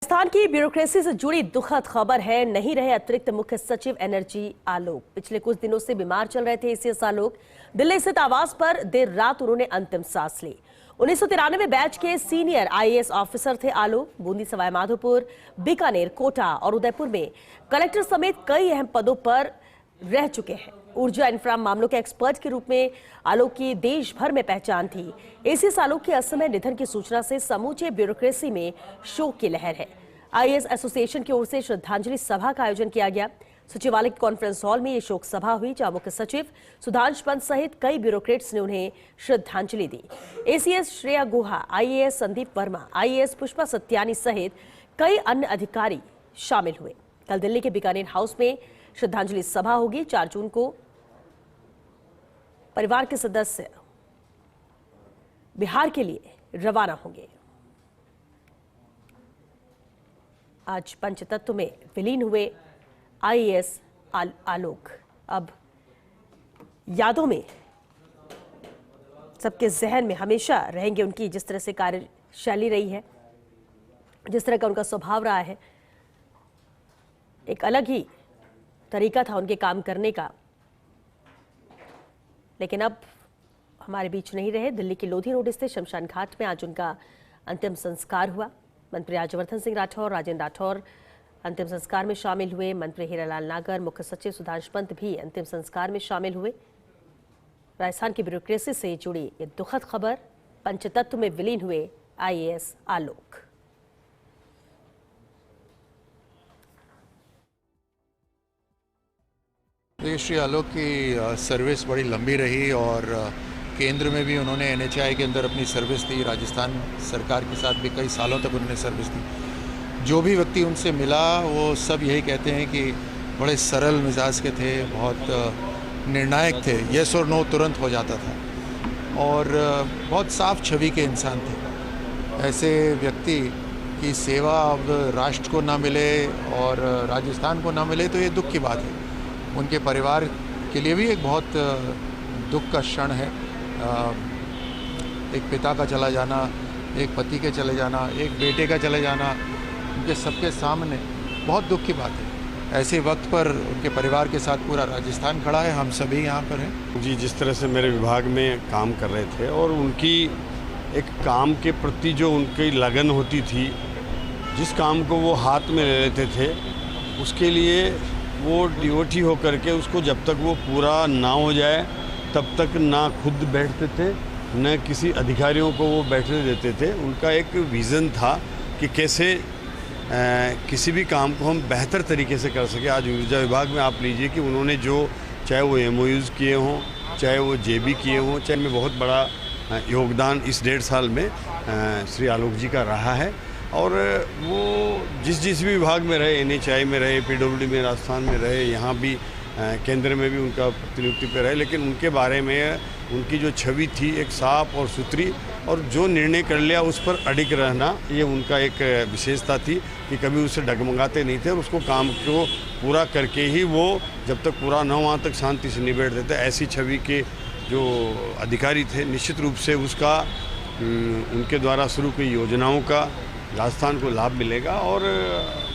राजस्थान की ब्यूरोक्रेसी से जुड़ी दुखद खबर है। नहीं रहे अतिरिक्त मुख्य सचिव एनर्जी आलोक। पिछले कुछ दिनों से बीमार चल रहे थे एसीएस आलोक। दिल्ली स्थित आवास पर देर रात उन्होंने अंतिम सांस ली। 1993 बैच के सीनियर आईएएस ऑफिसर थे आलोक। बूंदी, सवाई माधोपुर, बीकानेर, कोटा और उदयपुर में कलेक्टर समेत कई अहम पदों पर रह चुके हैं। ऊर्जा इंफ्रा मामलों के एक्सपर्ट के रूप में आलोक की देश भर में पहचान थी। एसीएस आलोक के असमय निधन की सूचना से समूचे ब्यूरोक्रेसी में शोक की लहर है। आईएएस एसोसिएशन की ओर से श्रद्धांजलि सभा का आयोजन किया गया। सचिवालय के कॉन्फ्रेंस हॉल में ये शोक सभा हुई, जहां मुख्य सचिव सुधांशु पंत सहित कई ब्यूरोक्रेट्स ने उन्हें श्रद्धांजलि दी। एसीएस श्रेया गुहा, आईएएस संदीप वर्मा, आईएएस पुष्पा सत्यानी सहित कई अन्य अधिकारी शामिल हुए। कल दिल्ली के बीकानेर हाउस में श्रद्धांजलि सभा होगी। 4 जून को परिवार के सदस्य बिहार के लिए रवाना होंगे। आज पंचतत्व में विलीन हुए आईएएस आलोक अब यादों में सबके जहन में हमेशा रहेंगे। उनकी जिस तरह से कार्यशैली रही है, जिस तरह का उनका स्वभाव रहा है, एक अलग ही तरीका था उनके काम करने का। लेकिन अब हमारे बीच नहीं रहे। दिल्ली के लोधी रोड स्थित शमशान घाट में आज उनका अंतिम संस्कार हुआ। मंत्री राज्यवर्धन सिंह राठौर, राजेंद्र राठौर अंतिम संस्कार में शामिल हुए। मंत्री हीरालाल नागर, मुख्य सचिव सुधांशु पंत भी अंतिम संस्कार में शामिल हुए। राजस्थान की ब्यूरोक्रेसी से जुड़ी ये दुखद खबर, पंचतत्व में विलीन हुए आईएएस आलोक। श्री आलोक की सर्विस बड़ी लंबी रही और केंद्र में भी उन्होंने एनएचएआई के अंदर अपनी सर्विस दी। राजस्थान सरकार के साथ भी कई सालों तक उन्होंने सर्विस दी। जो भी व्यक्ति उनसे मिला वो सब यही कहते हैं कि बड़े सरल मिजाज के थे, बहुत निर्णायक थे, यस और नो तुरंत हो जाता था और बहुत साफ छवि के इंसान थे। ऐसे व्यक्ति की सेवा अब राष्ट्र को ना मिले और राजस्थान को ना मिले तो ये दुख की बात है। उनके परिवार के लिए भी एक बहुत दुख का क्षण है। एक पिता का चला जाना, एक पति के चले जाना, एक बेटे का चले जाना, उनके सबके सामने बहुत दुख की बात है। ऐसे वक्त पर उनके परिवार के साथ पूरा राजस्थान खड़ा है, हम सभी यहाँ पर हैं। जी, जिस तरह से मेरे विभाग में काम कर रहे थे और उनकी एक काम के प्रति जो उनकी लगन होती थी, जिस काम को वो हाथ में ले लेते थे, उसके लिए वो डिवोटी हो करके उसको जब तक वो पूरा ना हो जाए तब तक ना खुद बैठते थे, न किसी अधिकारियों को वो बैठने देते थे। उनका एक विज़न था कि कैसे किसी भी काम को हम बेहतर तरीके से कर सके। आज ऊर्जा विभाग में आप लीजिए कि उन्होंने जो, चाहे वो एमओयूज़ किए हों, चाहे वो जेबी किए हों, चाहे में बहुत बड़ा योगदान इस 1.5 साल में श्री आलोक जी का रहा है। और वो जिस भी विभाग में रहे, एनएचएआई में रहे, पीडब्ल्यूडी में राजस्थान में रहे, यहाँ भी केंद्र में भी उनका प्रतिनियुक्ति पे रहे, लेकिन उनके बारे में उनकी जो छवि थी एक साफ और सुथरी, और जो निर्णय कर लिया उस पर अडिग रहना, ये उनका एक विशेषता थी कि कभी उससे डगमगाते नहीं थे और उसको काम को पूरा करके ही वो जब तक पूरा न वहाँ तक शांति से निबेड़ते थे। ऐसी छवि के जो अधिकारी थे, निश्चित रूप से उसका उनके द्वारा शुरू की योजनाओं का राजस्थान को लाभ मिलेगा। और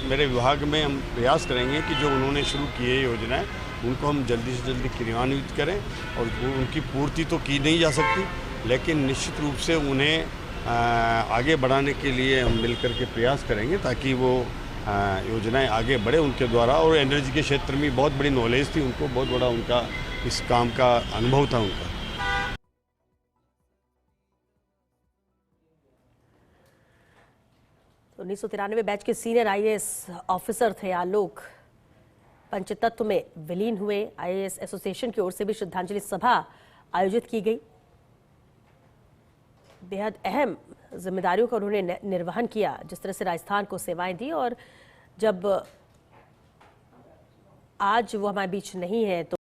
मेरे विभाग में हम प्रयास करेंगे कि जो उन्होंने शुरू किए योजनाएं उनको हम जल्दी से जल्दी क्रियान्वित करें। और उनकी पूर्ति तो की नहीं जा सकती, लेकिन निश्चित रूप से उन्हें आगे बढ़ाने के लिए हम मिलकर के प्रयास करेंगे ताकि वो योजनाएं आगे बढ़े उनके द्वारा। और एनर्जी के क्षेत्र में बहुत बड़ी नॉलेज थी उनको, बहुत बड़ा उनका इस काम का अनुभव था उनका। 1993 बैच के सीनियर आईएएस ऑफिसर थे आलोक। पंचतत्व में विलीन हुए। आईएएस एसोसिएशन की ओर से भी श्रद्धांजलि सभा आयोजित की गई। बेहद अहम जिम्मेदारियों का उन्होंने निर्वहन किया, जिस तरह से राजस्थान को सेवाएं दी। और जब आज वो हमारे बीच नहीं है तो